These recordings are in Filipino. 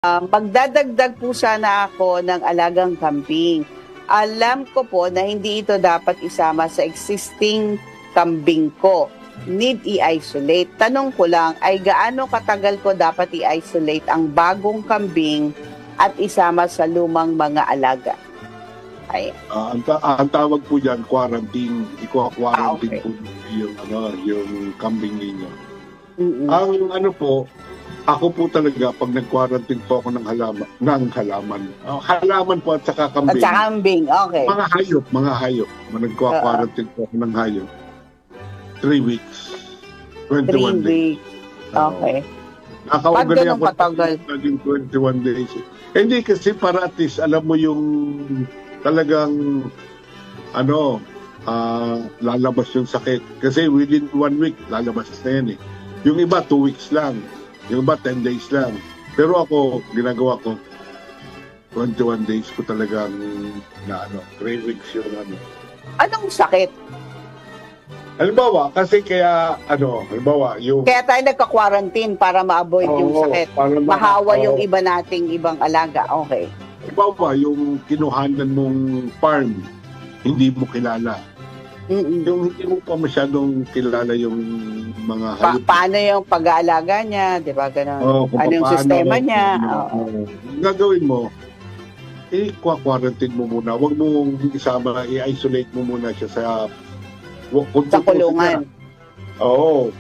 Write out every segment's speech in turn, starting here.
Magdadagdag po sana ako ng alagang kambing. Alam ko po na hindi ito dapat isama sa existing kambing ko. Need i-isolate. Tanong ko lang, ay gaano katagal ko dapat i-isolate ang bagong kambing at isama sa lumang mga alaga? Ay, Ang tawag po diyan quarantine. Iko-quarantine okay. po yung kambing ninyo. Mm-mm. Ang ano po, ako po talaga pag nag-quarantine po ako ng halaman. Halaman po at saka At kambing. sa kambing, okay. Mga hayop. Nagko-quarantine po ako ng hayop. 3 weeks. 3 21 days. weeks. Okay. Nakaugali Ba't ganun ako katagal? naging 21 days. Hindi kasi para at least alam mo yung talagang lalabas yung sakit. Kasi within 1 week, lalabas na yan eh. Yung iba, 2 weeks lang. Yung iba, 10 days lang. Pero ako, ginagawa ko, 21 days ko talagang 3 weeks yung Anong sakit? Halimbawa, kasi halimbawa, yung... Kaya tayo nagka-quarantine para ma-avoid yung sakit. para Mahawa yung iba nating ibang alaga. Okay. Halimbawa, yung kinuhanan mong farm, hindi mo kilala. Mm-mm. Yung hindi mo pa masyadong kilala yung mga hayop. Paano yung pag-aalaga niya, di ba? Ganun. Kung Ano yung paano, sistema niya? Gagawin mo, i-quarantine mo muna. Huwag mo isama, i-isolate mo muna siya sa Sa kulungan. Oo.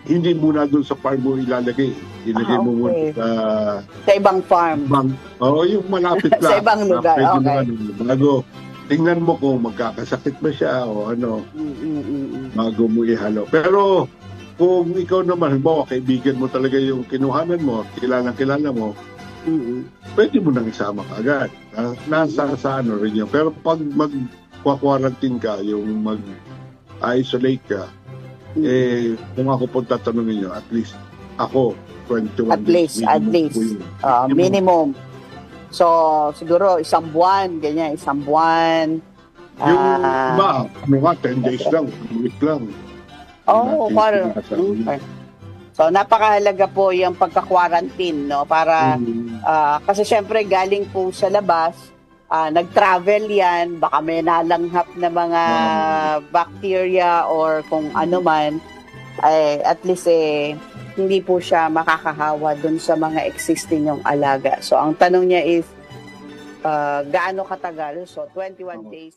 Hindi muna doon sa farm mo ilalagay. Ilagay mo muna Okay. sa Sa ibang farm. yung malapit lang. Sa ibang lugar, Pwede okay. mo, bago, tingnan mo kung magkakasakit ba siya o bago mo ihalo. Pero kung ikaw naman, halimbawa, kaibigan mo talaga yung kinuhanan mo, kilala mo, pwede mo nang isama ka agad. Nasa sa rin yun. Pero pag mag-quarantine ka, yung mag-isolate ka, kung ako po tatanungin nyo, at least ako, 21 At least. Minimum. So, siguro isang buwan, ganyan, isang buwan. Yung iba, 10 days lang, 1 week lang. Parang. Okay. So, napakahalaga po yung pagka-quarantine, no? Para, kasi syempre galing po sa labas, nag-travel yan, baka may nalanghap na mga bacteria or kung ano man, ay at least hindi po siya makakahawa dun sa mga existing yung alaga. So, ang tanong niya is, gaano katagal? So, 21 days.